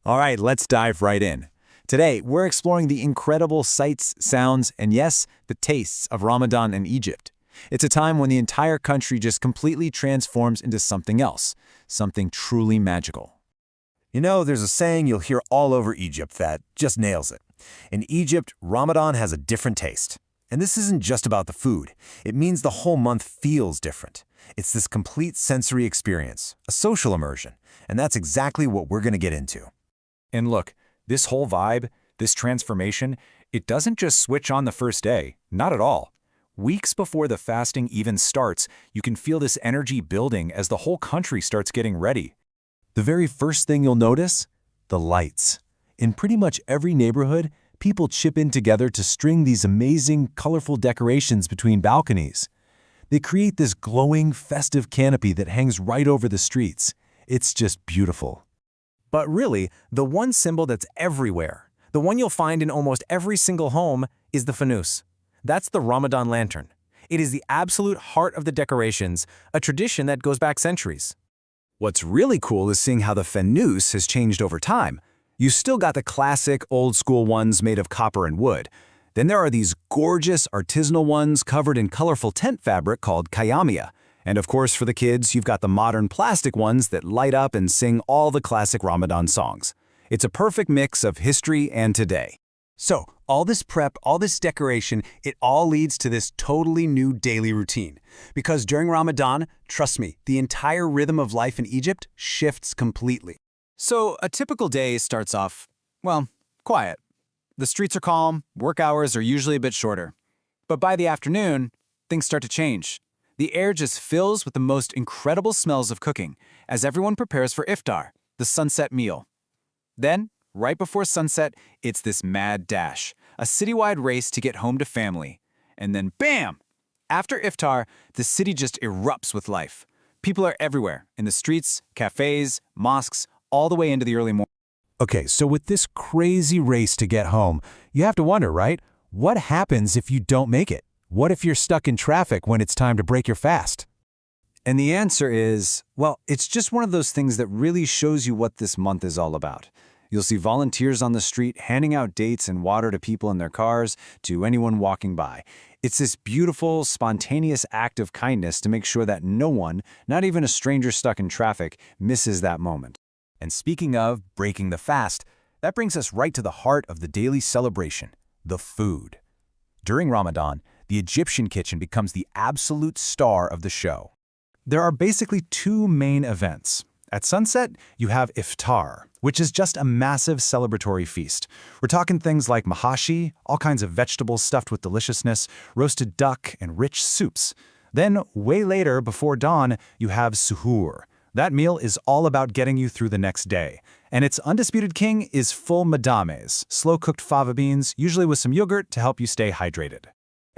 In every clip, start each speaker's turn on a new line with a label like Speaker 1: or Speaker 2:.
Speaker 1: All right, let's dive right in. Today, we're exploring the incredible sights, sounds, and yes, the tastes of Ramadan in Egypt. It's a time when the entire country just completely transforms into something else, something truly magical.
Speaker 2: You know, there's a saying you'll hear all over Egypt that just nails it. In Egypt, Ramadan has a different taste. And this isn't just about the food. It means the whole month feels different. It's this complete sensory experience, a social immersion, and that's exactly what we're going to get into.
Speaker 3: And look, this whole vibe, this transformation, it doesn't just switch on the first day, not at all. Weeks before the fasting even starts, you can feel this energy building as the whole country starts getting ready.
Speaker 2: The very first thing you'll notice? The lights. In pretty much every neighborhood, people chip in together to string these amazing, colorful decorations between balconies. They create this glowing, festive canopy that hangs right over the streets. It's just beautiful.
Speaker 4: But really, the one symbol that's everywhere, the one you'll find in almost every single home, is the Fanous. That's the Ramadan lantern. It is the absolute heart of the decorations, a tradition that goes back centuries.
Speaker 3: What's really cool is seeing how the Fanous has changed over time. You still got the classic, old-school ones made of copper and wood. Then there are these gorgeous, artisanal ones covered in colorful tent fabric called kayamia. And of course, for the kids, you've got the modern plastic ones that light up and sing all the classic Ramadan songs. It's a perfect mix of history and today.
Speaker 5: So, all this prep, all this decoration, it all leads to this totally new daily routine. Because during Ramadan, trust me, the entire rhythm of life in Egypt shifts completely.
Speaker 4: So, a typical day starts off, well, quiet. The streets are calm, work hours are usually a bit shorter. But by the afternoon, things start to change. The air just fills with the most incredible smells of cooking as everyone prepares for Iftar, the sunset meal. Then, right before sunset, it's this mad dash, a citywide race to get home to family. And then bam! After Iftar, the city just erupts with life. People are everywhere, in the streets, cafes, mosques, all the way into the early morning.
Speaker 2: Okay, so with this crazy race to get home, you have to wonder, right? What happens if you don't make it? What if you're stuck in traffic when it's time to break your fast?
Speaker 4: And the answer is, well, it's just one of those things that really shows you what this month is all about. You'll see volunteers on the street handing out dates and water to people in their cars, to anyone walking by. It's this beautiful, spontaneous act of kindness to make sure that no one, not even a stranger stuck in traffic, misses that moment.
Speaker 3: And speaking of breaking the fast, that brings us right to the heart of the daily celebration, the food. During Ramadan, the Egyptian kitchen becomes the absolute star of the show. There are basically two main events. At sunset, you have Iftar, which is just a massive celebratory feast. We're talking things like mahashi, all kinds of vegetables stuffed with deliciousness, roasted duck, and rich soups. Then, way later, before dawn, you have suhoor. That meal is all about getting you through the next day. And its undisputed king is full madames, slow-cooked fava beans, usually with some yogurt to help you stay hydrated.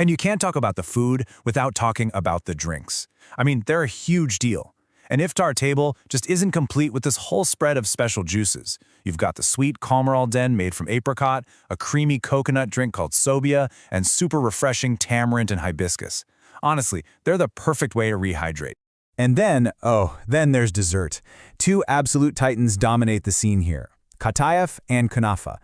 Speaker 3: And you can't talk about the food without talking about the drinks. I mean, they're a huge deal. An iftar table just isn't complete with this whole spread of special juices. You've got the sweet Kamal Den made from apricot, a creamy coconut drink called sobia, and super refreshing tamarind and hibiscus. Honestly, they're the perfect way to rehydrate. And then there's dessert. Two absolute titans dominate the scene here, qatayef and kunafa.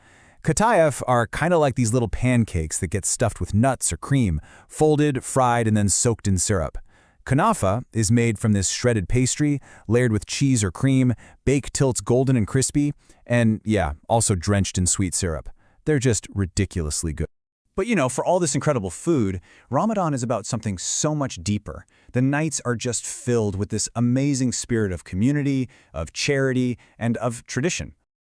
Speaker 3: Qatayef are kind of like these little pancakes that get stuffed with nuts or cream, folded, fried, and then soaked in syrup. Kunafa is made from this shredded pastry, layered with cheese or cream, baked till it's golden and crispy, and also drenched in sweet syrup. They're just ridiculously good.
Speaker 4: But you know, for all this incredible food, Ramadan is about something so much deeper. The nights are just filled with this amazing spirit of community, of charity, and of tradition.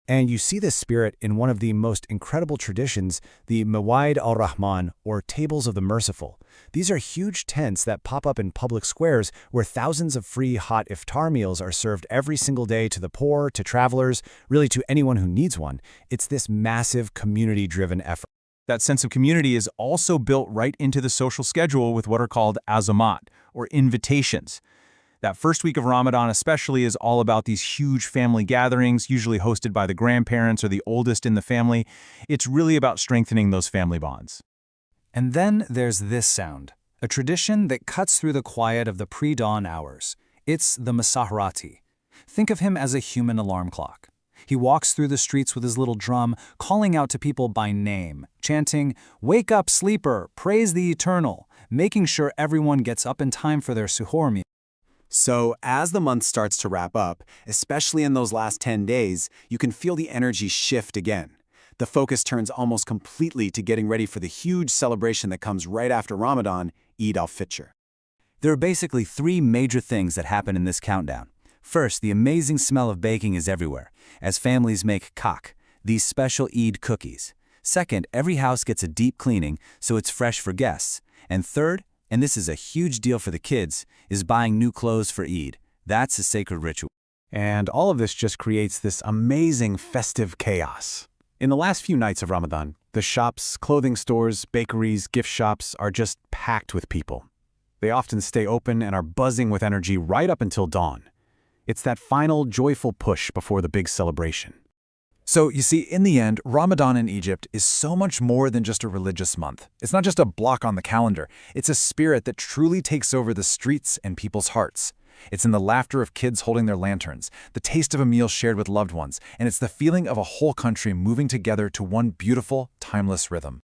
Speaker 1: And you see this spirit in one of the most incredible traditions, the Mawaid al-Rahman, or Tables of the Merciful. These are huge tents that pop up in public squares where thousands of free hot iftar meals are served every single day to the poor, to travelers, really to anyone who needs one. It's this massive community-driven effort.
Speaker 3: That sense of community is also built right into the social schedule with what are called azamat, or invitations. That first week of Ramadan especially is all about these huge family gatherings, usually hosted by the grandparents or the oldest in the family. It's really about strengthening those family bonds.
Speaker 4: And then there's this sound, a tradition that cuts through the quiet of the pre-dawn hours. It's the Masahrati. Think of him as a human alarm clock. He walks through the streets with his little drum, calling out to people by name, chanting, "Wake up, sleeper, praise the eternal," making sure everyone gets up in time for their suhoor meal.
Speaker 5: So, as the month starts to wrap up, especially in those last 10 days, you can feel the energy shift again. The focus turns almost completely to getting ready for the huge celebration that comes right after Ramadan, Eid al-Fitr.
Speaker 3: There are basically 3 major things that happen in this countdown. First, the amazing smell of baking is everywhere, as families make kak, these special Eid cookies. Second, every house gets a deep cleaning, so it's fresh for guests. And third, and this is a huge deal for the kids, is buying new clothes for Eid. That's a sacred ritual.
Speaker 1: And all of this just creates this amazing festive chaos. In the last few nights of Ramadan, the shops, clothing stores, bakeries, gift shops are just packed with people. They often stay open and are buzzing with energy right up until dawn. It's that final, joyful push before the big celebration.
Speaker 3: So, you see, in the end, Ramadan in Egypt is so much more than just a religious month. It's not just a block on the calendar. It's a spirit that truly takes over the streets and people's hearts. It's in the laughter of kids holding their lanterns, the taste of a meal shared with loved ones, and it's the feeling of a whole country moving together to one beautiful, timeless rhythm.